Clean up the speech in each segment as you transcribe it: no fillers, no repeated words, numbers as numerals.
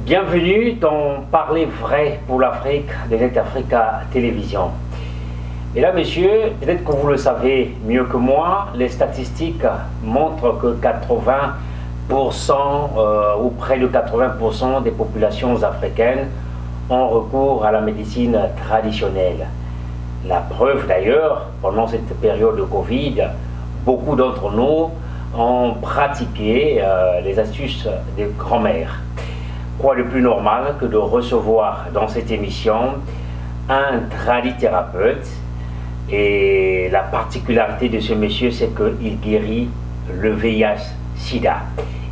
Bienvenue dans Parler vrai pour l'Afrique de Net Africa Télévision. Et là, monsieur, peut-être que vous le savez mieux que moi, les statistiques montrent que 80% ou près de 80% des populations africaines ont recours à la médecine traditionnelle. La preuve d'ailleurs, pendant cette période de Covid, beaucoup d'entre nous ont pratiqué les astuces des grands-mères. Quoi de plus normal que de recevoir dans cette émission un tradithérapeute. Et la particularité de ce monsieur, c'est qu'il guérit le VIH-Sida.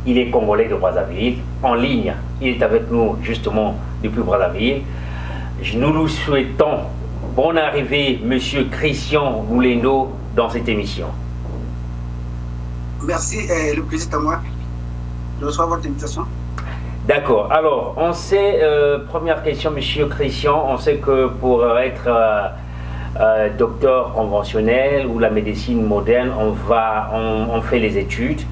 Il est congolais de Brazzaville, en ligne. Il est avec nous justement depuis Brazzaville. Nous nous souhaitons bonne arrivée, monsieur Christian Moulendo, dans cette émission. Merci, le plaisir est à moi de recevoir votre invitation. D'accord. Alors, on sait, première question, monsieur Christian, on sait que pour être docteur conventionnel ou la médecine moderne, on fait les études.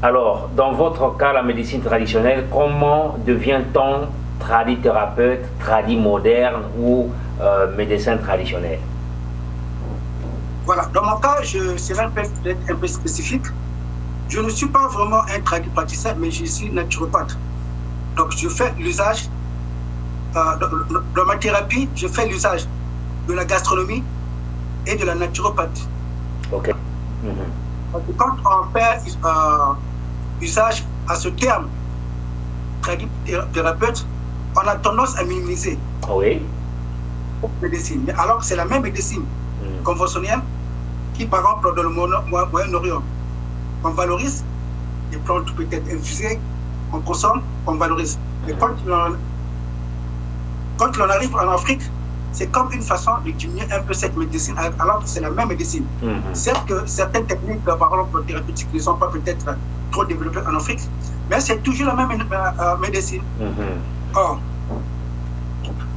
Alors, dans votre cas, la médecine traditionnelle, comment devient-on tradithérapeute, moderne ou médecin traditionnel? Voilà, dans mon cas, je serai peut-être un peu spécifique. Je ne suis pas vraiment un tradipraticien, mais je suis naturopathe. Donc, je fais l'usage, dans ma thérapie, je fais l'usage de la gastronomie et de la naturopathie. Ok. Parce que quand on fait usage à ce terme, tradithérapeute, on a tendance à minimiser. Oui. Médecine. Mais alors que c'est la même médecine conventionnelle qui, par exemple, dans le Moyen-Orient, on valorise les plantes peut-être infusées, on consomme, on valorise. Mais quand on arrive en Afrique, c'est comme une façon de diminuer un peu cette médecine, alors que c'est la même médecine. Certes que certaines techniques, par exemple, thérapeutiques, ne sont pas peut-être trop développées en Afrique, mais c'est toujours la même médecine. Or,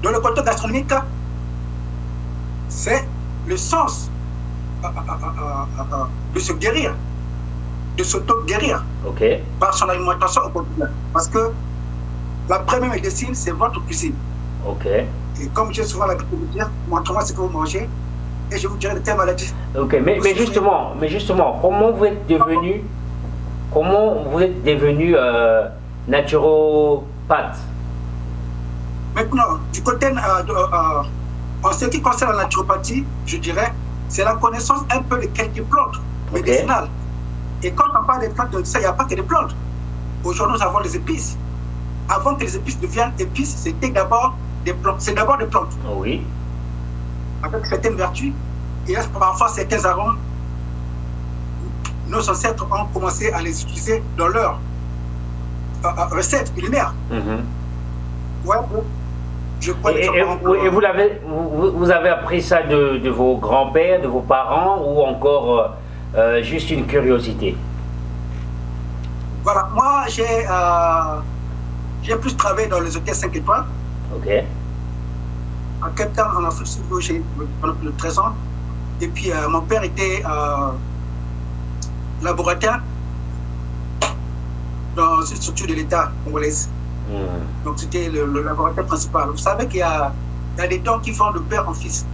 dans le côté gastronomique, c'est le sens de se guérir, de s'auto-guérir par son alimentation au quotidien. Parce que la première médecine, c'est votre cuisine. Et comme j'ai souvent l'habitude de dire, montrez-moi ce que vous mangez et je vous dirai de quelle maladie. Mais justement, comment vous êtes devenu naturopathe? Maintenant, du côté, en ce qui concerne la naturopathie, je dirais, c'est la connaissance un peu de quelques plantes médicinales. Et quand on parle des plantes, il n'y a pas que des plantes. Aujourd'hui, nous avons les épices. Avant que les épices deviennent épices, c'était d'abord des plantes. C'est d'abord des plantes. Oui. Avec certaines vertus. Et là, parfois, certains arômes, nos ancêtres ont commencé à les utiliser dans leurs recettes culinaires. Ouais, je crois et vous avez appris ça de vos grands-pères, de vos parents, ou encore juste une curiosité? Voilà, moi j'ai plus travaillé dans les hôtels 5 étoiles. En Cape Town, en Afrique du Sud, j'ai pendant plus de 13 ans. Et puis mon père était laboratoire dans une structure de l'État congolaise. Donc c'était le laboratoire principal. Vous savez qu'il y a des dons qui font de père en fils.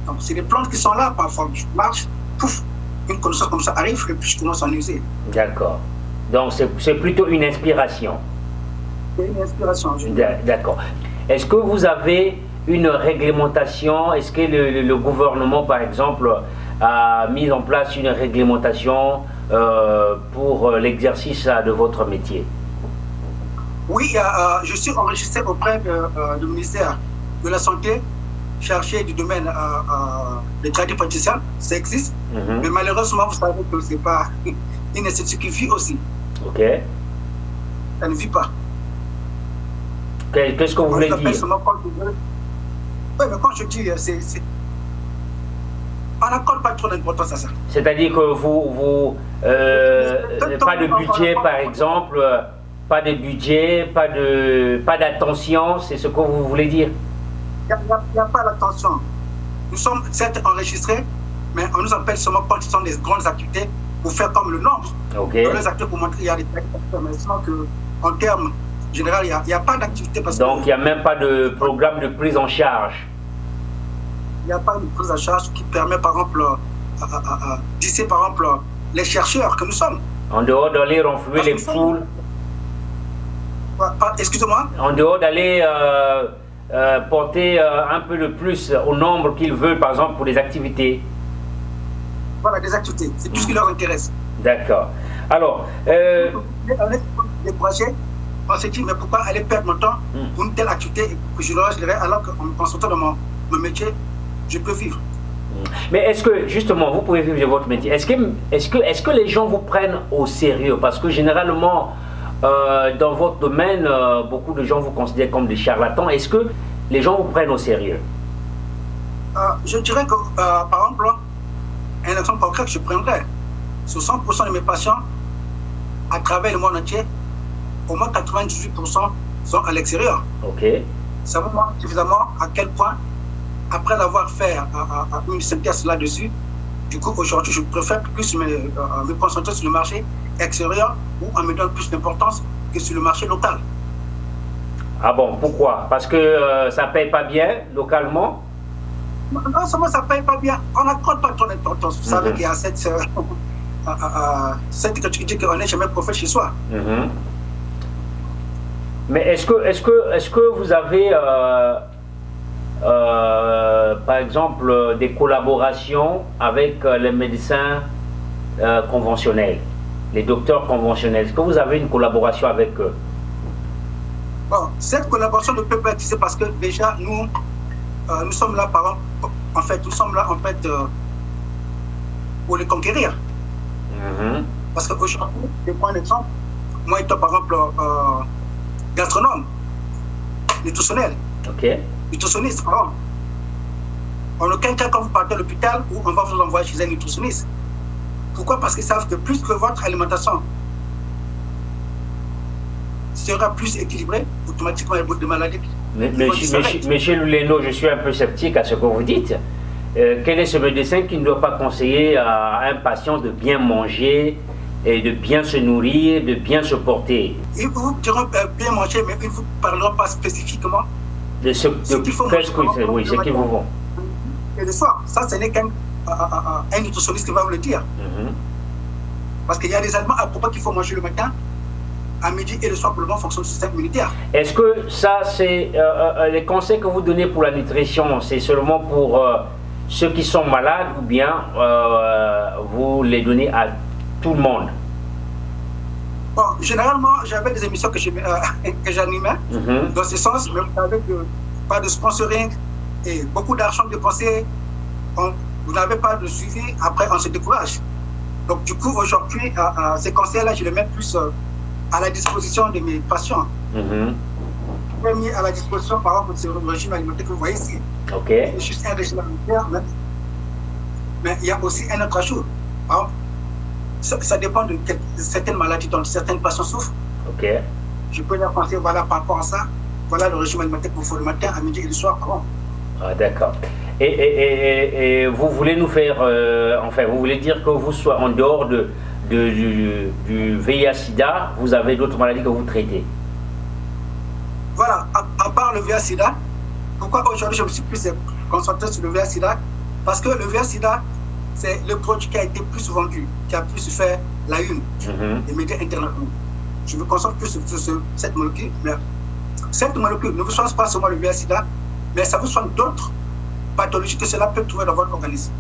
Donc c'est des plantes qui sont là, parfois je marche, pouf, une connaissance comme ça arrive et puis je commence à en user. D'accord. Donc c'est plutôt une inspiration. C'est une inspiration. D'accord. Est-ce que vous avez une réglementation? Est-ce que le gouvernement, par exemple, a mis en place une réglementation pour l'exercice de votre métier? Oui, je suis enregistré auprès du ministère de la Santé, chargé du domaine des tradipraticiens. Ça existe, mais malheureusement, vous savez que ce n'est pas une institution qui vit aussi. Ça ne vit pas. Qu'est-ce que vous voulez dire? Oui, mais quand je dis, on n'accorde pas trop d'importance à ça. C'est-à-dire que vous pas de budget, par exemple, pas de budget, pas d'attention, c'est ce que vous voulez dire? Il n'y a pas d'attention. Nous sommes certes enregistrés, mais on nous appelle seulement quand ce sont des grandes activités pour faire comme le nombre. Okay. Dans les acteurs pour montrer qu'il y a des acteurs, mais sinon qu'en termes général, il n'y a pas d'activité. Donc il n'y a même pas de programme de prise en charge. Il n'y a pas de prise en charge qui permet par exemple d'ici par exemple les chercheurs que nous sommes. En dehors d'aller renflouer les foules. Excusez-moi. En dehors d'aller porter un peu le plus au nombre qu'ils veulent, par exemple pour des activités. Voilà, des activités. C'est tout ce qui leur intéresse. D'accord. Alors, on est découragé. On s'est dit, mais pourquoi aller perdre mon temps pour une telle activité que je dirais, alors qu'en me concentrant dans mon métier, je peux vivre. Mais est-ce que, justement, vous pouvez vivre de votre métier? Est-ce que les gens vous prennent au sérieux? Parce que généralement, dans votre domaine, beaucoup de gens vous considèrent comme des charlatans. Est-ce que les gens vous prennent au sérieux? Je dirais que, par exemple, un exemple concret que je prendrais, sur 100% de mes patients, à travers le monde entier, au moins 98% sont à l'extérieur. Ok. Ça vous montre suffisamment à quel point, après avoir fait une synthèse là-dessus, du coup, aujourd'hui, je préfère plus me concentrer sur le marché extérieur où on me donne plus d'importance que sur le marché local. Ah bon, pourquoi? Parce que ça ne paye pas bien localement? Non seulement ça ne paye pas bien, on n'accorde pas trop d'importance. Vous savez qu'il y a cette que dit qu'on n'est jamais prophète chez soi. Mais est-ce que vous avez, par exemple, des collaborations avec les médecins conventionnels, les docteurs conventionnels? Est-ce que vous avez une collaboration avec eux? Bon, cette collaboration ne peut pas exister parce que déjà, nous sommes là, nous sommes là, pour les conquérir. Parce qu'aujourd'hui, je prends un exemple, moi étant par exemple gastronome, nutritionnel, nutritionniste, par exemple. En aucun cas, quand vous partez à l'hôpital, où on va vous envoyer chez un nutritionniste. Pourquoi? Parce qu'ils savent que plus que votre alimentation sera plus équilibrée, automatiquement, il y a beaucoup de maladies. Monsieur Luleno, je suis un peu sceptique à ce que vous dites. Quel est ce médecin qui ne doit pas conseiller à un patient de bien manger et de bien se nourrir, de bien se porter? Ils vous diront bien manger, mais ils ne vous parleront pas spécifiquement de ce qu'il faut manger. Oui, ce qu'ils vous vont. Et le soir, ça, ce n'est qu'un nutritionniste qui va vous le dire. Parce qu'il y a des aliments à propos qu'il faut manger le matin, à midi et le soir pour le bon fonction du système immunitaire. Est-ce que ça, c'est les conseils que vous donnez pour la nutrition, c'est seulement pour ceux qui sont malades ou bien vous les donnez à tout le monde? Bon, généralement, j'avais des émissions que j'animais dans ce sens, mais avec pas de sponsoring et beaucoup d'argent dépensé, vous n'avez pas de suivi, après on se décourage. Donc du coup, aujourd'hui, ces conseils-là, je les mets plus à la disposition de mes patients. Je l'ai mis à la disposition, par exemple, sur le régime alimentaire que vous voyez ici. C'est juste un régime alimentaire, mais il y a aussi un autre ajout. Par exemple, ça dépend de certaines maladies dont certains patients souffrent. Je peux leur penser, voilà, par rapport à ça, voilà le régime alimentaire qu'il faut le matin, à midi et le soir. Ah, d'accord. Et vous voulez nous faire, enfin, vous voulez dire que vous soyez en dehors du VIH-Sida, vous avez d'autres maladies que vous traitez? Voilà, à part le VIH-Sida, pourquoi aujourd'hui je me suis plus concentré sur le VIH-Sida? Parce que le VIH-Sida, c'est le produit qui a été plus vendu, qui a plus fait la une des médias internationaux. Je me concentre plus sur cette molécule, mais cette molécule ne vous soigne pas seulement le VIH-Sida, mais ça vous soigne d'autres pathologies que cela peut trouver dans votre organisme.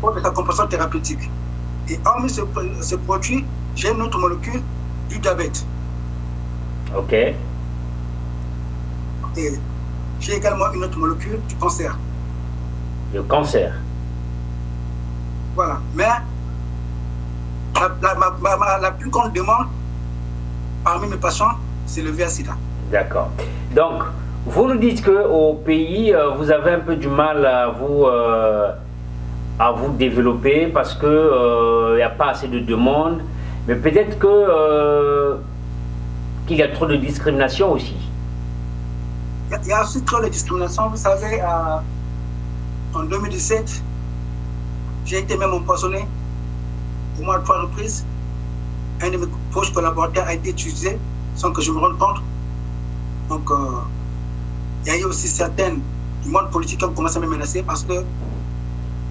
Pour la composition thérapeutique. Et hormis ce produit, j'ai une autre molécule du diabète. Et j'ai également une autre molécule du cancer. Le cancer? Voilà. Mais la plus grande demande parmi mes patients, c'est le VIH-Sida. D'accord. Donc, vous nous dites qu'au pays, vous avez un peu du mal à vous développer parce qu'il n'y a pas assez de demandes, mais peut-être qu'il y a trop de discrimination aussi. Il y a aussi trop de discrimination. Vous savez, en 2017, j'ai été même empoisonné au moins 3 reprises. Un de mes proches collaborateurs a été utilisé sans que je me rende compte. Donc, il y a eu aussi certaines du monde politique qui ont commencé à me menacer parce que,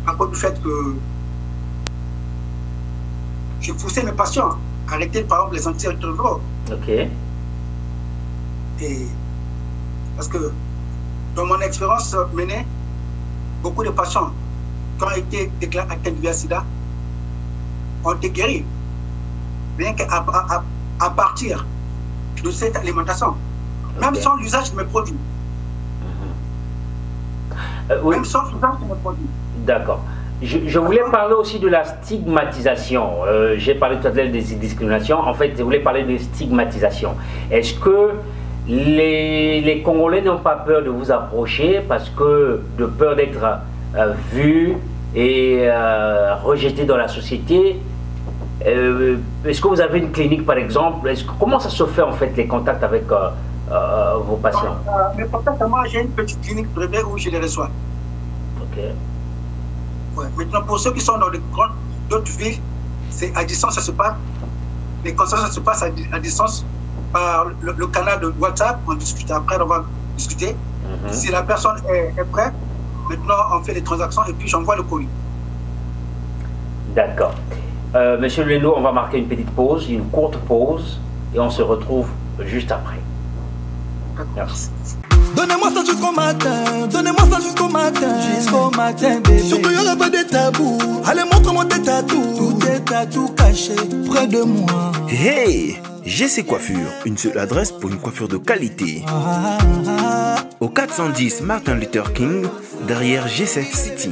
à cause du fait que je poussais mes patients à arrêter, par exemple, les antirétroviraux. Ok. Et parce que, dans mon expérience menée, beaucoup de patients qui ont été déclarés atteints du VIH/SIDA ont été guéris, rien qu'à partir de cette alimentation, même sans l'usage de mes produits. Oui. Même sans l'usage de mes produits. D'accord. Je voulais parler aussi de la stigmatisation. J'ai parlé tout à l'heure des discriminations. En fait, je voulais parler de stigmatisation. Est-ce que les Congolais n'ont pas peur de vous approcher parce que de peur d'être vus et rejetés dans la société? Est-ce que vous avez une clinique, par exemple? Comment ça se fait, en fait, les contacts avec vos patients? Mes contacts, moi, j'ai une petite clinique privée où je les reçois. Ok. Ouais. Maintenant, pour ceux qui sont dans d'autres villes, c'est à distance, ça se passe. Les consultations, ça se passe à distance par le canal de WhatsApp. On discute après, on va discuter. Si la personne est prête, maintenant, on fait les transactions et puis j'envoie le colis. D'accord. Monsieur Leno, on va marquer une petite pause, une courte pause, et on se retrouve juste après. Merci. Donnez-moi ça jusqu'au matin, donnez-moi ça jusqu'au matin, bébé. Surtout il n'y aura pas de tabou. Allez, montre-moi tes tatous, tous tes tatous cachés près de moi. Hey, GC Coiffure, une seule adresse pour une coiffure de qualité. Au 410 Martin Luther King, derrière GCF City.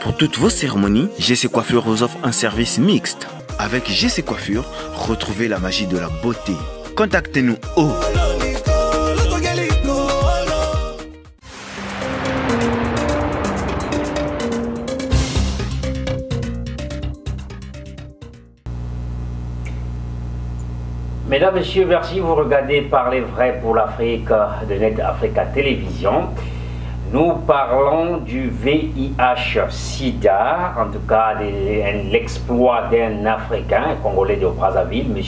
Pour toutes vos cérémonies, GC Coiffure vous offre un service mixte. Avec GC Coiffure, retrouvez la magie de la beauté. Contactez-nous au Mesdames, Messieurs, merci. Vous regardez Parler vrai pour l'Afrique de Net Africa Télévision. Nous parlons du VIH/SIDA, en tout cas de l'exploit d'un Africain, congolais de Brazzaville, M.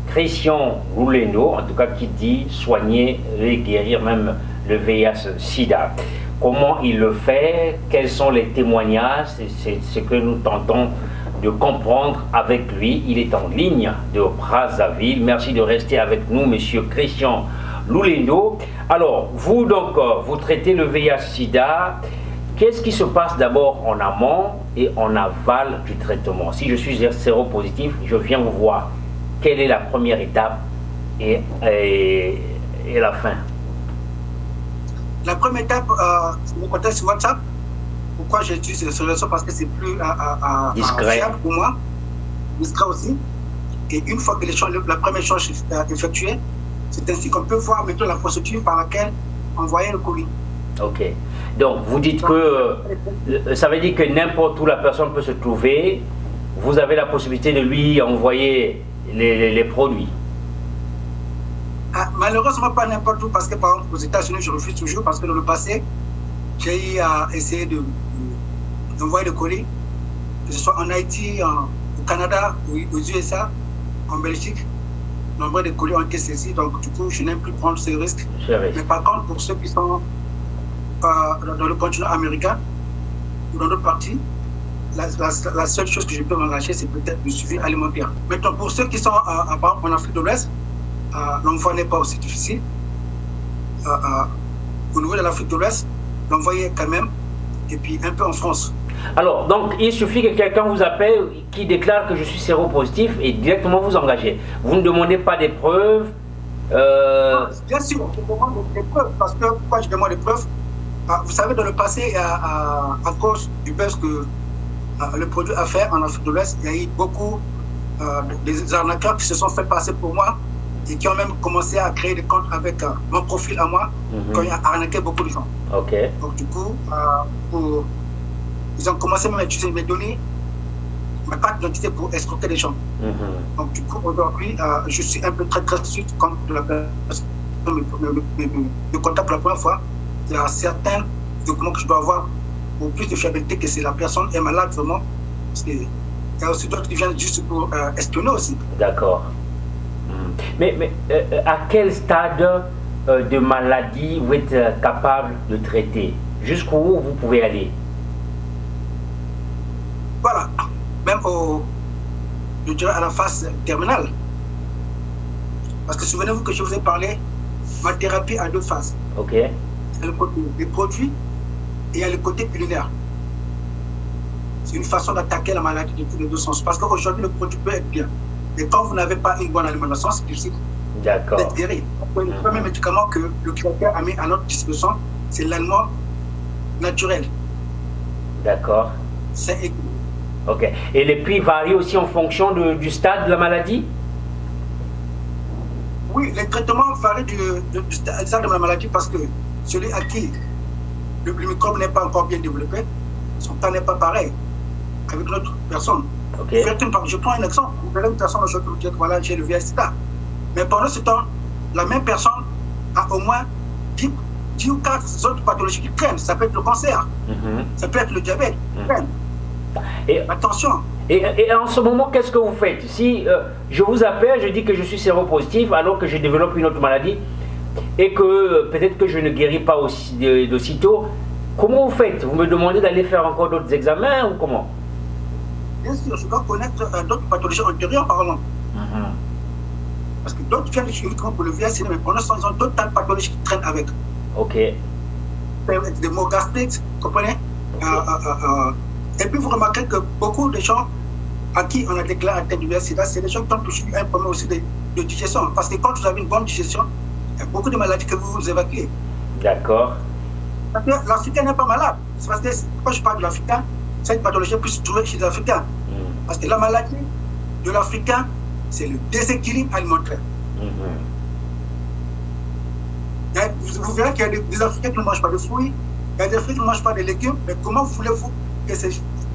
Christian Lulendo, en tout cas qui dit soigner et guérir même le VIH/SIDA. Comment il le fait? Quels sont les témoignages? C'est ce que nous tentons de comprendre avec lui. Il est en ligne de Brazzaville. Merci de rester avec nous, Monsieur Christian Lulendo. Alors, vous donc, vous traitez le VIH/SIDA. Qu'est-ce qui se passe d'abord en amont et en aval du traitement? Si je suis séropositif, je viens vous voir. Quelle est la première étape et la fin? La première étape, c'est mon contact sur WhatsApp. Pourquoi j'utilise ce réseau? Parce que c'est plus discret pour moi, discret aussi. Et une fois que la première chose est effectuée, c'est ainsi qu'on peut voir maintenant la procédure par laquelle envoyer le colis. Ok. Donc, vous dites que ça veut dire que n'importe où la personne peut se trouver, vous avez la possibilité de lui envoyer les produits. Malheureusement, pas n'importe où, parce que par exemple, aux États-Unis, je refuse toujours, parce que dans le passé, j'ai eu à essayer d'envoyer le colis, que ce soit en Haïti, au Canada, aux USA, en Belgique. Nombre de colis ont été saisis, donc du coup, je n'aime plus prendre ce risque. Mais par contre, pour ceux qui sont dans le continent américain ou dans d'autres parties, la seule chose que je peux m'engager, c'est peut-être le suivi alimentaire. Maintenant, pour ceux qui sont en Afrique de l'Ouest, l'envoi n'est pas aussi difficile. Au niveau de l'Afrique de l'Ouest, l'envoyer quand même, et puis un peu en France. Alors, donc, il suffit que quelqu'un vous appelle, qui déclare que je suis séropositif et directement vous engagez. Vous ne demandez pas des preuves Bien sûr, je demande des preuves. Parce que pourquoi je demande des preuves? Vous savez, dans le passé, à cause du buzz que le produit a fait en Afrique de l'Ouest, il y a eu beaucoup des arnaqueurs qui se sont fait passer pour moi et qui ont même commencé à créer des comptes avec mon profil à moi, quand il a arnaqué beaucoup de gens. Ok. Donc du coup, ils ont commencé même à utiliser mes données, ma carte d'identité pour escroquer les gens. Donc du coup, aujourd'hui, je suis un peu très strict quand la personne me contacte pour la première fois. Il y a certains documents que je dois avoir pour plus de fiabilité que si la personne est malade vraiment. Parce que Il y a aussi d'autres qui viennent juste pour espionner aussi. D'accord. Mais à quel stade de maladie vous êtes capable de traiter? Jusqu'où vous pouvez aller? Voilà. Même je dirais à la phase terminale. Parce que souvenez-vous que je vous ai parlé, ma thérapie a deux phases. Ok. Il y a le côté des produits et il y a le côté culinaire. C'est une façon d'attaquer la maladie de tous les deux sens. Parce qu'aujourd'hui, le produit peut être bien. Mais quand vous n'avez pas une bonne alimentation, c'est difficile d'être guéri. Le premier médicament que le créateur a mis à notre disposition, c'est l'aliment naturel. D'accord. C'est équilibré. Ok. Et les prix varient aussi en fonction du stade de la maladie? Oui, les traitements varient du stade de la maladie parce que celui à qui le microbe n'est pas encore bien développé, son temps n'est pas pareil avec l'autre personne. Okay. Je prends un exemple. Une personne aujourd'hui vous dit voilà, j'ai le VIH/SIDA. Mais pendant ce temps, la même personne a au moins 10 ou 4 autres pathologies qui traînent. Ça peut être le cancer, ça peut être le diabète. Et attention. Et en ce moment, qu'est-ce que vous faites? Si je vous appelle, je dis que je suis séropositif alors que je développe une autre maladie et que peut-être que je ne guéris pas d'aussitôt, comment vous faites? Vous me demandez d'aller faire encore d'autres examens ou comment? Bien sûr, je dois connaître d'autres pathologies antérieures par exemple. Parce que d'autres viennent uniquement pour le VIH/SIDA, mais pendant ce temps, ils ont d'autres tas de pathologies qui traînent avec. Ok. Des maux gastriques, vous comprenez? Et puis vous remarquez que beaucoup de gens à qui on a déclaré atteinte du VIH/SIDA, c'est des gens qui ont toujours un problème aussi de digestion. Parce que quand vous avez une bonne digestion, il y a beaucoup de maladies que vous évacuez. D'accord. Parce que l'Africain n'est pas malade. C'est parce que quand je parle de l'Africain, c'est une pathologie plus trouvée chez les Africains. Parce que la maladie de l'Africain, c'est le déséquilibre alimentaire. Vous verrez qu'il y a des Africains qui ne mangent pas de fruits, il y a des Africains qui ne mangent pas de légumes, mais comment voulez-vous que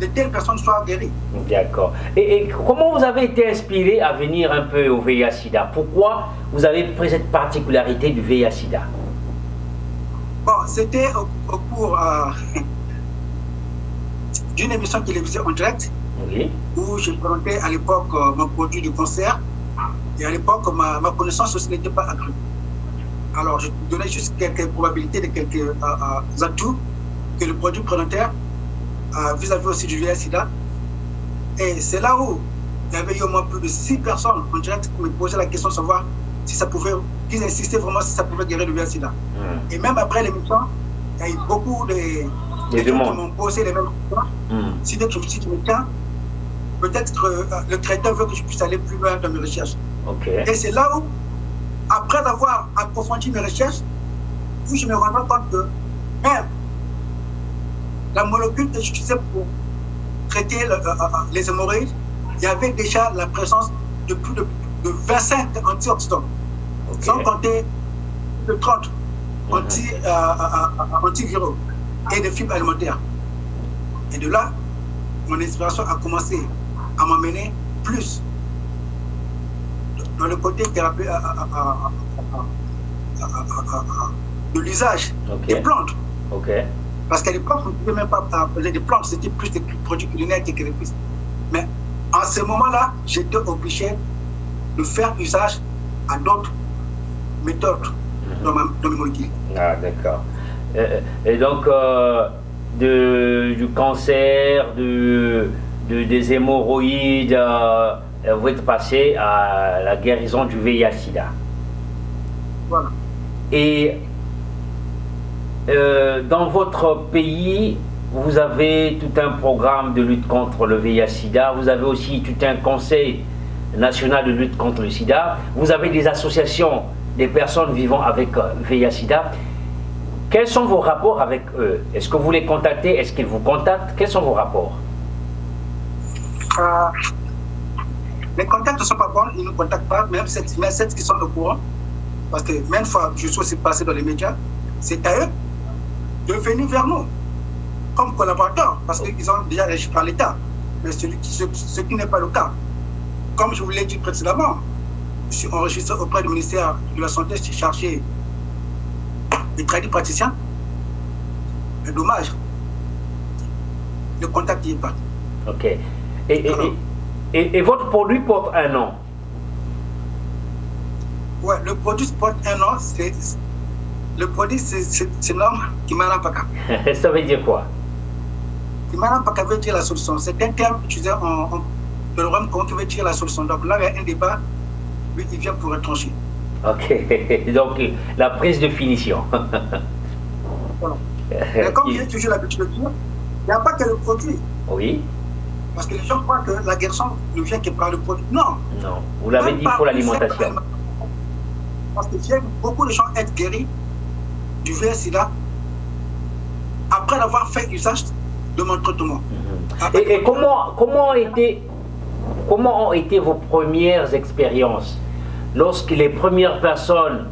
de telles personnes soient guéries? D'accord. Et comment vous avez été inspiré à venir un peu au VIH/SIDA? Pourquoi vous avez pris cette particularité du VIH/SIDA? Bon, c'était au cours d'une émission télévisée en direct, où je présentais à l'époque mon produit du concert, et à l'époque ma connaissance aussi n'était pas accrue. Alors je donnais juste quelques probabilités de quelques atouts que le produit présentait vis-à-vis aussi du VIH/SIDA. Et c'est là où il y avait eu au moins plus de 6 personnes en direct qui me posaient la question de savoir si ça pouvait, qu'ils insistaient vraiment si ça pouvait guérir le VIH/SIDA. Et même après l'émission, il y a eu beaucoup de gens qui m'ont posé les mêmes questions. Si dès que je me suis dit, tiens, peut-être que le traiteur veut que je puisse aller plus loin dans mes recherches. Et c'est là où, après avoir approfondi mes recherches, où je me rendais compte que même la molécule que j'utilisais pour traiter les hémorroïdes, il y avait déjà la présence de plus de 25 antioxydants, sans compter de 30 antiviraux et des fibres alimentaires. Et de là, mon inspiration a commencé à m'amener plus dans le côté thérapie de l'usage des plantes. Parce qu'à l'époque, on ne pouvait même pas parler des plantes, c'était plus des produits culinaires qui étaient plus. Mais en ce moment-là, j'étais obligé de faire usage à d'autres méthodes dans mes molécules. Ah, d'accord. Et donc, du cancer, des hémorroïdes, vous êtes passé à la guérison du VIH/SIDA. Voilà. Et dans votre pays, vous avez tout un programme de lutte contre le VIH/SIDA, vous avez aussi tout un conseil national de lutte contre le sida, vous avez des associations des personnes vivant avec VIH/SIDA. Quels sont vos rapports avec eux? Est-ce que vous les contactez? Est-ce qu'ils vous contactent? Quels sont vos rapports? Les contacts ne sont pas bons, ils ne nous contactent pas, même celles qui sont au courant. Parce que même fois, je suis aussi passé dans les médias, c'est à eux de venir vers nous comme collaborateurs, parce qu'ils ont déjà réagi par l'État. Mais ce qui n'est pas le cas. Comme je vous l'ai dit précédemment, je suis enregistré auprès du ministère de la Santé, je suis chargé des praticiens. Mais dommage, le contact n'y est pas. Ok. Et votre produit porte un nom? Ouais, le produit porte un nom. Le produit, c'est l'homme Kimanampaka. Ça veut dire quoi? Kimanampaka veut dire la solution. C'est un terme utilisé en le Rwanda qui veut dire la solution. Donc là, il y a un débat, lui, il vient pour trancher. Ok, donc la prise de finition. Voilà. Mais comme j'ai toujours l'habitude de dire, il n'y a pas que le produit. Oui. Parce que les gens croient que la guérison ne vient que par le produit. Non. Non, vous l'avez dit pour l'alimentation. Parce que beaucoup de gens être guéris du VIH/SIDA après avoir fait usage de mon traitement. Et comment ont été vos premières expériences lorsque les premières personnes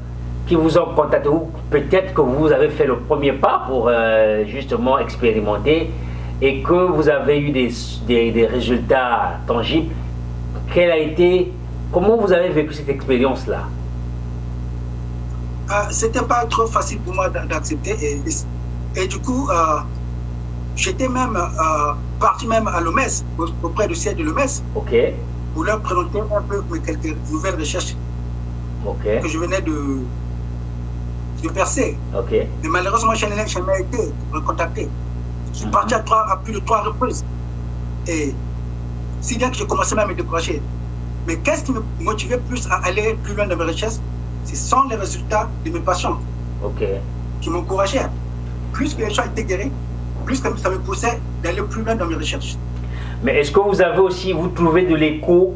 qui vous ont contacté, ou peut-être que vous avez fait le premier pas pour justement expérimenter et que vous avez eu des résultats tangibles, comment vous avez vécu cette expérience-là? C'était pas trop facile pour moi d'accepter et du coup j'étais même parti même à l'OMS, auprès du siège de l'OMS, pour leur présenter un peu quelques nouvelles recherches que je venais de percer. Mais malheureusement, je n'ai jamais été recontacté. Je suis parti à plus de 3 reprises. Et si bien que j'ai commencé même à me décourager. Mais qu'est-ce qui me motivait plus à aller plus loin dans mes recherches? Ce sont les résultats de mes patients qui m'encourageaient. Plus que les gens étaient guéris, plus que ça me poussait d'aller plus loin dans mes recherches. Mais est-ce que vous avez aussi, vous trouvez de l'écho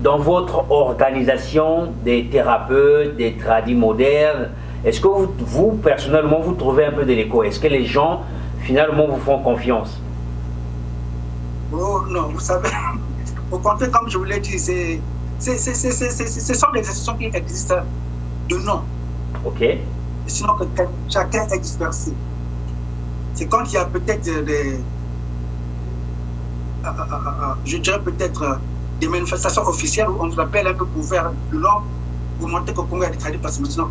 dans votre organisation des thérapeutes, des tradis modernes? Est-ce que vous, personnellement, vous trouvez un peu de l'écho? Est-ce que les gens, finalement, vous font confiance? Oh non, vous savez, au contraire, comme je vous l'ai dit, ce sont des institutions qui existent de nom. Sinon, que chacun est dispersé. C'est quand il y a peut-être je dirais peut-être des manifestations officielles où on nous appelle un peu pour faire le nom, pour montrer qu'au Congo il y a des tradis parce que maintenant.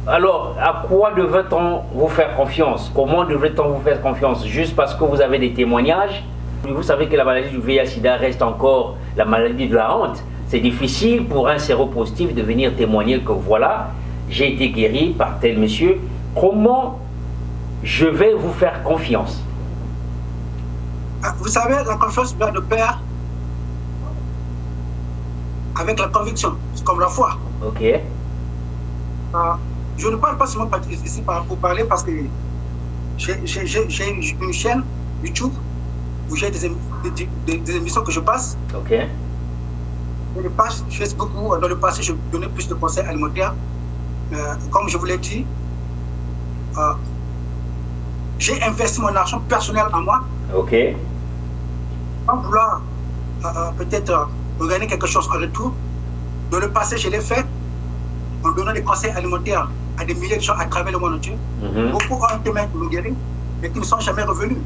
Alors, à quoi devrait-on vous faire confiance? Comment devrait-on vous faire confiance? Juste parce que vous avez des témoignages? Vous savez que la maladie du VIH/SIDA reste encore la maladie de la honte. C'est difficile pour un séropositif de venir témoigner que voilà, j'ai été guéri par tel monsieur. Comment je vais vous faire confiance? Vous savez, la confiance vient de pair avec la conviction, c'est comme la foi. Je ne parle pas seulement ici pour parler parce que j'ai une chaîne YouTube où j'ai des émissions que je passe. Et des pages Facebook où dans le passé je donnais plus de conseils alimentaires. Comme je vous l'ai dit, j'ai investi mon argent personnel en moi. Sans vouloir peut-être gagner quelque chose en retour. Dans le passé, je l'ai fait en donnant des conseils alimentaires à des milliers de gens à travers le monde entier. Beaucoup ont été même guéris, mais qui ne sont jamais revenus.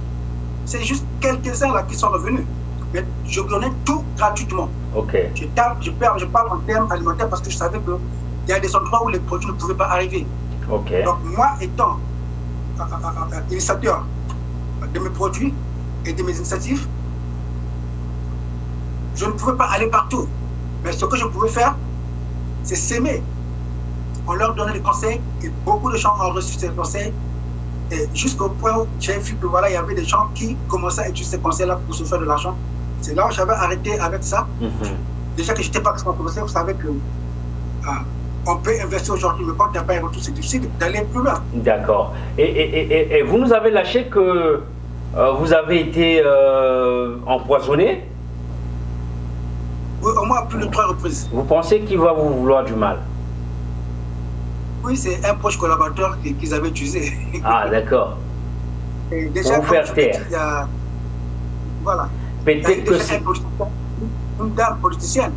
C'est juste quelques-uns là qui sont revenus. Mais je donnais tout gratuitement. Je parle en termes alimentaires parce que je savais qu'il y a des endroits où les produits ne pouvaient pas arriver. Donc moi, étant initiateur de mes produits et de mes initiatives, je ne pouvais pas aller partout. Mais ce que je pouvais faire, c'est s'aimer. On leur donnait des conseils et beaucoup de gens ont reçu ces conseils. Et jusqu'au point où j'ai vu que voilà, il y avait des gens qui commençaient à utiliser ces conseils-là pour se faire de l'argent. C'est là où j'avais arrêté avec ça. Déjà que je n'étais pas professeur, vous savez que on peut investir aujourd'hui, mais quand il n'y a pas un retour, c'est difficile d'aller plus loin. D'accord. Et vous nous avez lâché que vous avez été empoisonné? Oui, au moins plus de 3 reprises. Vous pensez qu'il va vous vouloir du mal? Oui, c'est un proche collaborateur qu'ils avaient utilisé. Ah, d'accord. Déjà, pour vous faire taire. Voilà. Peut-être que c'est une dame politicienne.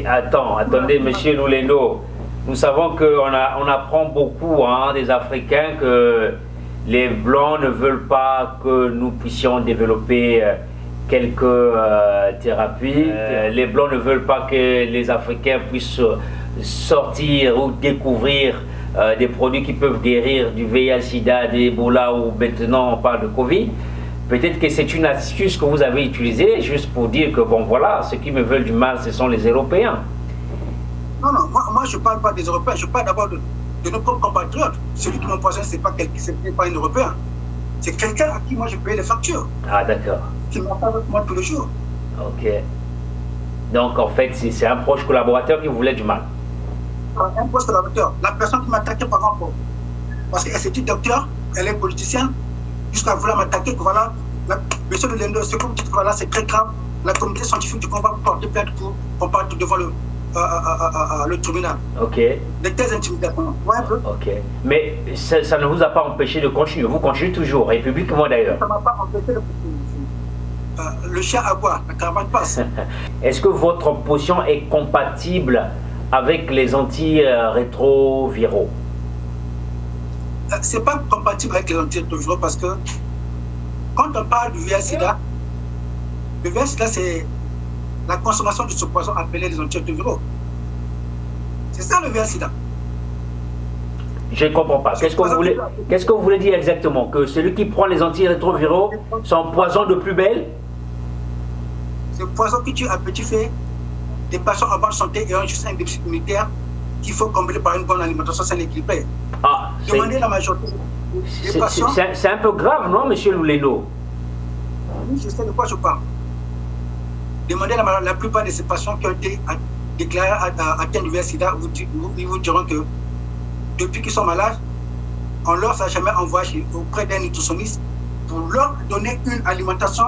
Attendez, monsieur Loulendo. Nous savons qu'on apprend beaucoup des Africains que les Blancs ne veulent pas que nous puissions développer quelques thérapies. Les Blancs ne veulent pas que les Africains puissent sortir ou découvrir des produits qui peuvent guérir du VIH/SIDA, d'Ebola ou maintenant on parle de Covid. Peut-être que c'est une astuce que vous avez utilisée juste pour dire que, bon, voilà, ceux qui me veulent du mal, ce sont les Européens. Non, non, moi je ne parle pas des Européens, je parle d'abord de nos propres compatriotes. Celui qui m'empoisonne, ce n'est pas un Européen. C'est quelqu'un à qui moi je paye les factures. Ah, d'accord. Qui m'appelle avec moi tous les jours. Ok. Donc, en fait, c'est un proche collaborateur qui vous voulait du mal. Un proche collaborateur. La personne qui m'a attaqué par rapport. Parce qu'elle s'est dit docteur, elle est politicienne, jusqu'à vouloir m'attaquer, que voilà, monsieur le Lendo, ce que vous dites, voilà, c'est très grave. La communauté scientifique du combat porte plainte pour qu'on parte devant le tribunal. Ok. Des thèses intimidations. Ouais, un peu. Ok. Mais ça ne vous a pas empêché de continuer. Vous continuez toujours, et publiquement d'ailleurs. Ça ne m'a pas empêché de le chien aboie, la caravane passe. Est-ce que votre position est compatible avec les antirétroviraux? C'est pas compatible avec les antirétroviraux parce que quand on parle du VIH-Sida, le VIH-Sida c'est la consommation de ce poison appelé les antirétroviraux. C'est ça le VIH-Sida. Je ne comprends pas. Qu'est-ce que vous voulez dire exactement? Que celui qui prend les antirétroviraux sont poison de plus belle? C'est le poison qui tue à petit feu des patients en bonne santé et ont juste un déficit immunitaire qu'il faut combler par une bonne alimentation saine et équilibrée. Ah, demandez la majorité des patients. C'est un peu grave, non, monsieur Louleno? Oui, je sais de quoi je parle. Demandez la plupart de ces patients qui ont été déclarés atteints du VIH-Sida, ils vous diront que depuis qu'ils sont malades, on ne leur a jamais envoyé auprès d'un nutritionniste pour leur donner une alimentation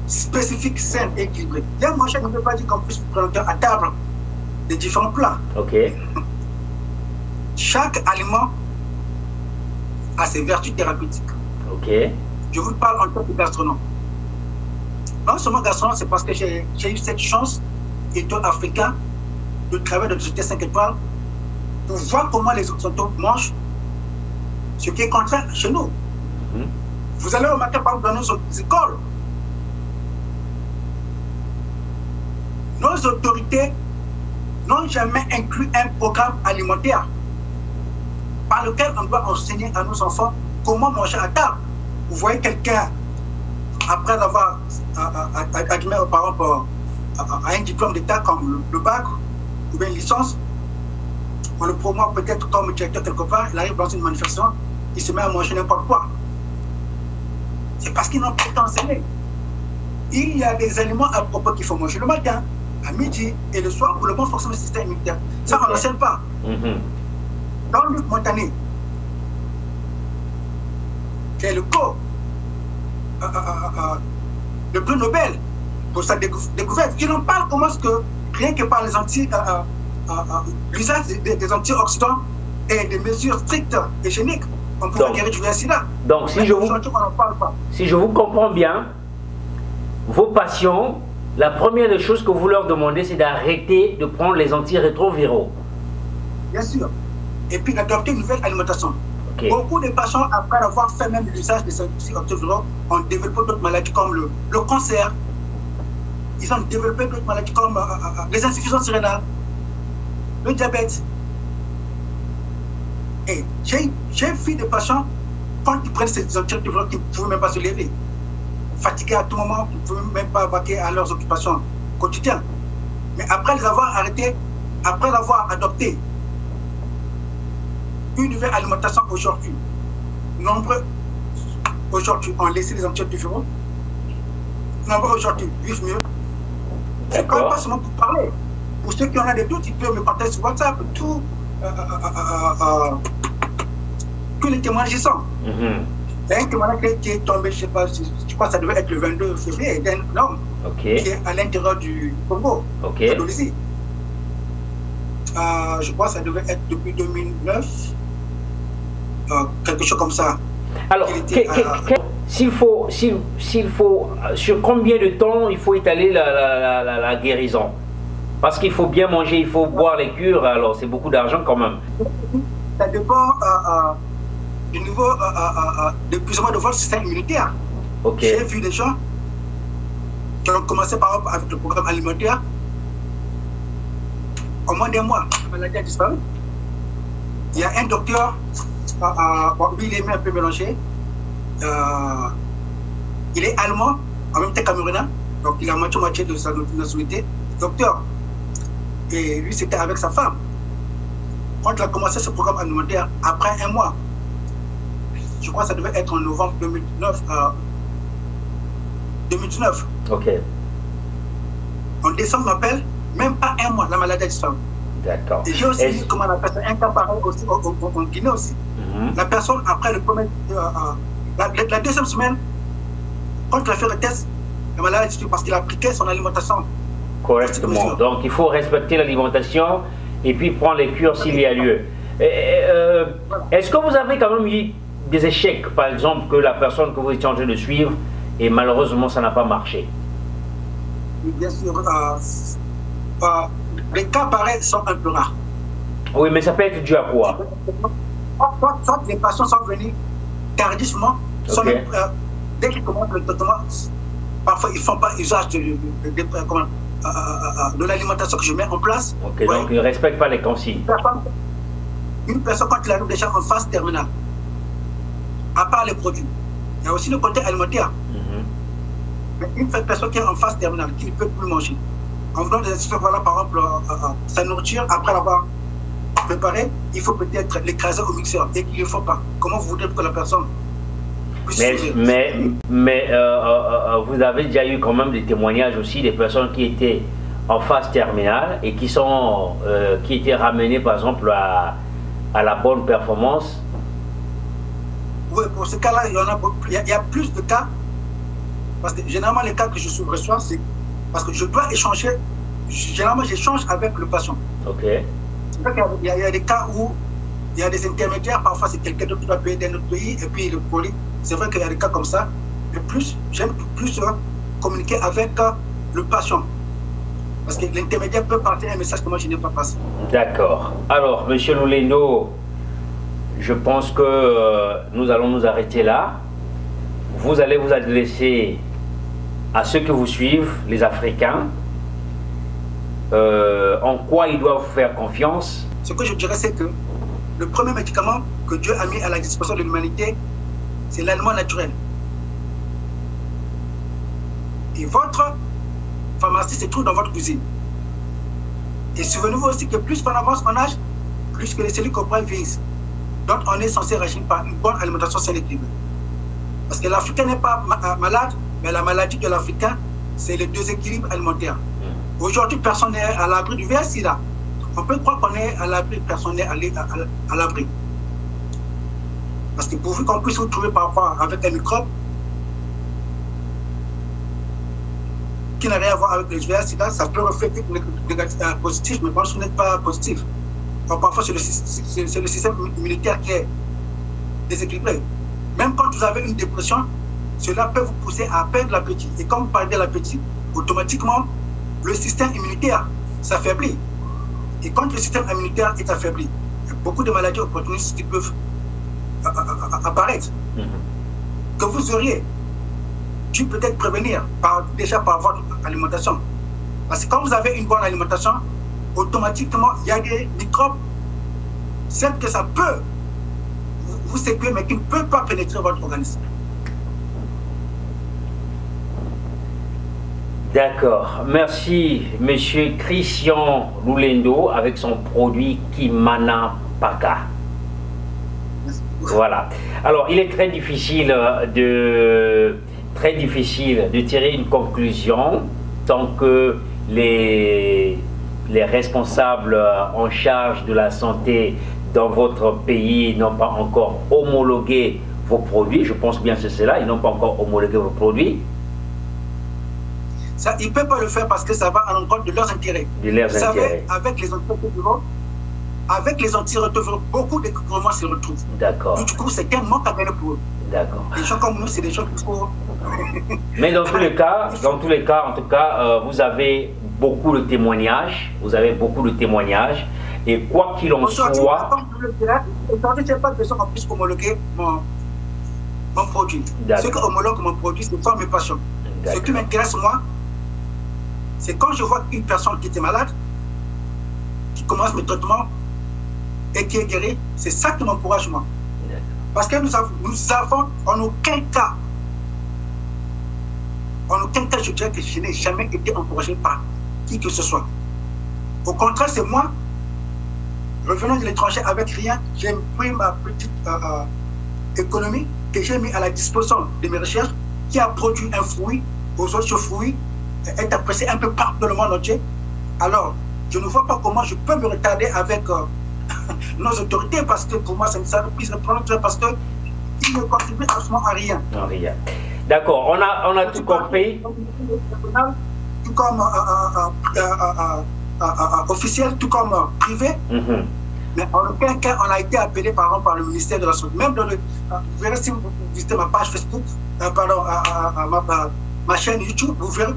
spécifique, saine et équilibrée. Bien, moi, je ne peux pas dire qu'on puisse vous présenter à table des différents plats. Ok. Chaque aliment a ses vertus thérapeutiques. Ok. Je vous parle en tant que gastronome. Non seulement gastronome, c'est parce que j'ai eu cette chance, étant africain, de travailler dans le société 5 étoiles pour voir comment les Occidentaux mangent, ce qui est contraire chez nous. Vous allez remarquer par exemple dans nos écoles, nos autorités n'ont jamais inclus un programme alimentaire par lequel on doit enseigner à nos enfants comment manger à table. Vous voyez quelqu'un, après avoir admis par exemple à un diplôme d'État comme le bac ou bien une licence, on le promeut peut-être comme directeur quelque part, il arrive dans une manifestation, il se met à manger n'importe quoi. C'est parce qu'ils n'ont pas été enseignés. Il y a des aliments à propos qu'il faut manger le matin, à midi et le soir pour le bon fonctionnement du système immunitaire. Ça, on n'enseigne pas. Dans Luc Montagné, qui est le prix Nobel pour sa découverte, il en parle comment est-ce que rien que par les l'usage des antioxydants et des mesures strictes et hygiéniques, on peut guérir du VIH-Sida. Donc, si je vous comprends bien, vos patients, la première des choses que vous leur demandez, c'est d'arrêter de prendre les antirétroviraux. Bien sûr. Et puis d'adopter une nouvelle alimentation. Okay. Beaucoup de patients, après avoir fait même l'usage des antirétroviraux, ont développé d'autres maladies comme le cancer. Ils ont développé d'autres maladies comme les insuffisances rénales, le diabète. Et j'ai vu des patients, quand ils prennent ces antirétroviraux, qui ne pouvaient même pas se lever, fatigués à tout moment, qui ne pouvaient même pas vaquer à leurs occupations quotidiennes. Mais après les avoir arrêtés, après avoir adopté une nouvelle alimentation aujourd'hui, nombreux aujourd'hui ont laissé les antirétroviraux, nombreux aujourd'hui vivent mieux. C'est quand même pas seulement pour parler. Pour ceux qui en ont des doutes, ils peuvent me partager sur WhatsApp, tous les témoignages sont. Il y a un témoignage qui est tombé, je ne sais pas, je crois que ça devait être le 22 février, d'un homme qui est à l'intérieur du Congo, d'Indonésie. Je crois que ça devait être depuis 2009, quelque chose comme ça. Alors, s'il faut, sur combien de temps il faut étaler la guérison? Parce qu'il faut bien manger, il faut boire les cures, alors c'est beaucoup d'argent quand même. Ça dépend du niveau d'épuisement de votre système immunitaire. J'ai vu des gens qui ont commencé par exemple avec le programme alimentaire. Au moins d'un mois, la maladie a disparu. Il y a un docteur, lui il est un peu mélangé. Il est allemand, en même temps camerounais, donc il a moitié de sa nationalité, docteur. Et lui, c'était avec sa femme. Quand il a commencé ce programme alimentaire, après un mois, je crois que ça devait être en novembre 2019. Ok. En décembre, on m'appelle, même pas un mois, la maladie a disparu. D'accord. Et j'ai aussi vu comment on appelle ça, un cas pareil aussi en Guinée aussi. La personne, après le premier, la deuxième semaine, quand il a fait le test, la maladie a disparu parce qu'il a appliqué son alimentation. Correctement. Donc il faut respecter l'alimentation et puis prendre les cures s'il y a lieu. Est-ce que vous avez quand même eu des échecs, par exemple, que la personne que vous étiez en train de suivre et malheureusement ça n'a pas marché? Bien sûr, les cas pareils sont un peu rares. Oui, mais ça peut être dû à quoi? Soit les patients sont venus tardivement, dès qu'ils commencent le traitement, parfois ils ne font pas usage de l'alimentation que je mets en place. Ok, donc ils ne respectent pas les consignes. Une personne, quand il arrive déjà en phase terminale, à part les produits, il y a aussi le côté alimentaire. Une personne qui est en phase terminale, qui ne peut plus manger, en venant des institutions, voilà par exemple sa nourriture, après l'avoir préparée, il faut peut-être l'écraser au mixeur et qu'il ne le faut pas. Comment vous voudrez que la personne puisse mais vous avez déjà eu quand même des témoignages aussi des personnes qui étaient en phase terminale et qui étaient ramenées par exemple à la bonne performance? Oui, pour ce cas-là, il y a plus de cas. Parce que généralement, les cas que je reçois, c'est parce que je dois échanger. Généralement, j'échange avec le patient. Ok. C'est vrai qu'il y a des cas où il y a des intermédiaires. Parfois, c'est quelqu'un d'autre qui doit payer d'un autre pays et puis le colis. C'est vrai qu'il y a des cas comme ça. Mais j'aime plus communiquer avec le patient. Parce que l'intermédiaire peut passer un message que moi, je n'ai pas passé. D'accord. Alors, monsieur Lulendo, je pense que nous allons nous arrêter là. Vous allez vous adresser à ceux que vous suivent, les Africains, en quoi ils doivent vous faire confiance. Ce que je dirais, c'est que le premier médicament que Dieu a mis à la disposition de l'humanité, c'est l'aliment naturel. Et votre pharmacie se trouve dans votre cuisine. Et souvenez-vous aussi que plus on avance en âge, plus que les cellules corporelles vieillissent. Donc on est censé régir par une bonne alimentation saine et équilibrée. Parce que l'Africain n'est pas malade, mais la maladie de l'Africain, c'est le déséquilibre alimentaire. Aujourd'hui, personne n'est à l'abri du VIH-Sida. On peut croire qu'on est à l'abri, personne n'est à l'abri. Parce que pourvu qu'on puisse se retrouver parfois avec un microbe qui n'a rien à voir avec le VIH-Sida, ça peut refléter positif, mais quand ce n'est pas positif. Donc, parfois, c'est le système immunitaire qui est déséquilibré. Même quand vous avez une dépression, cela peut vous pousser à perdre l'appétit. Et quand vous perdez l'appétit, automatiquement, le système immunitaire s'affaiblit. Et quand le système immunitaire est affaibli, il y a beaucoup de maladies opportunistes qui peuvent apparaître. Que vous auriez dû peut-être prévenir déjà par votre alimentation. Parce que quand vous avez une bonne alimentation, automatiquement, il y a des microbes, certes que ça peut vous séduire, mais qui ne peut pas pénétrer votre organisme. D'accord. Merci, monsieur Christian Lulendo, avec son produit Kimana Paka. Voilà. Alors, il est très difficile de tirer une conclusion tant que les responsables en charge de la santé dans votre pays n'ont pas encore homologué vos produits. Je pense bien que c'est cela, ils n'ont pas encore homologué vos produits. Ça, ils ne peuvent pas le faire parce que ça va à l'encontre de leurs intérêts. Vous savez, avec les antirétroviraux, beaucoup de gouvernements se retrouvent. D'accord. Du coup, c'est un manque à gagner pour eux. D'accord. Les gens comme nous, c'est des gens qui font. Mais dans tous les cas, en tout cas, vous avez beaucoup de témoignages. Vous avez beaucoup de témoignages. Et quoi qu'il en soit. Aujourd'hui, je n'ai pas besoin qu'on puisse homologuer mon produit. Ce qui homologue mon produit, ce sont mes patients. Ce qui m'intéresse, moi, c'est quand je vois une personne qui était malade, qui commence mes traitements et qui est guérie, c'est ça qui m'encourage, moi. Parce que nous avons en aucun cas en aucun cas, je dirais que je n'ai jamais été encouragé par qui que ce soit. Au contraire, c'est moi, revenant de l'étranger avec rien, j'ai pris ma petite économie que j'ai mis à la disposition de mes recherches, qui a produit un fruit, aux autres ce fruit est apprécié un peu partout dans le monde entier. Alors, je ne vois pas comment je peux me retarder avec nos autorités, parce que pour moi, ça me sert plus de prendre parce qu'ils ne contribuent absolument à rien. À rien. D'accord, on a tout compris. Tout comme officiel, tout comme privé. Mais en aucun cas, on a été appelé par exemple par le ministère de la Santé. Même dans le. Vous verrez si vous visitez ma page Facebook, ma chaîne YouTube, vous verrez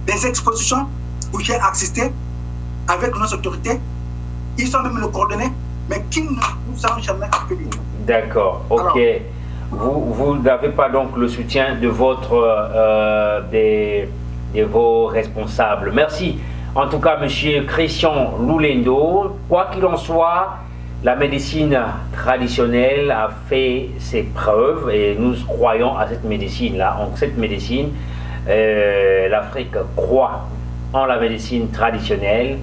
des expositions où j'ai assisté avec nos autorités. Ils sont même le coordonné, mais qui ne nous ont jamais appelés. D'accord, ok. Alors, vous n'avez pas donc le soutien de vos responsables. Merci. En tout cas, M. Christian Lulendo, quoi qu'il en soit, la médecine traditionnelle a fait ses preuves et nous croyons à cette médecine-là. En cette médecine, l'Afrique croit en la médecine traditionnelle.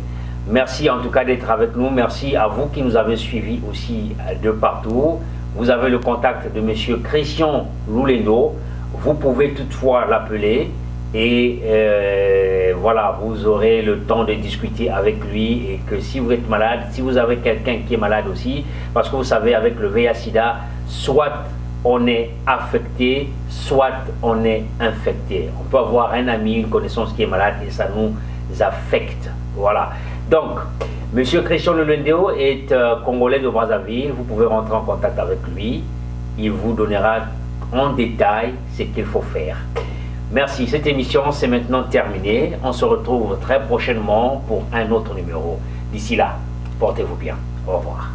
Merci en tout cas d'être avec nous. Merci à vous qui nous avez suivis aussi de partout. Vous avez le contact de M. Christian Lulendo. Vous pouvez toutefois l'appeler et voilà, vous aurez le temps de discuter avec lui. Et que si vous êtes malade, si vous avez quelqu'un qui est malade aussi, parce que vous savez, avec le VIH-Sida, soit on est affecté, soit on est infecté. On peut avoir un ami, une connaissance qui est malade et ça nous affecte. Voilà. Donc, M. Christian Lulendo est congolais de Brazzaville. Vous pouvez rentrer en contact avec lui. Il vous donnera en détail ce qu'il faut faire. Merci. Cette émission, c'est maintenant terminé. On se retrouve très prochainement pour un autre numéro. D'ici là, portez-vous bien. Au revoir.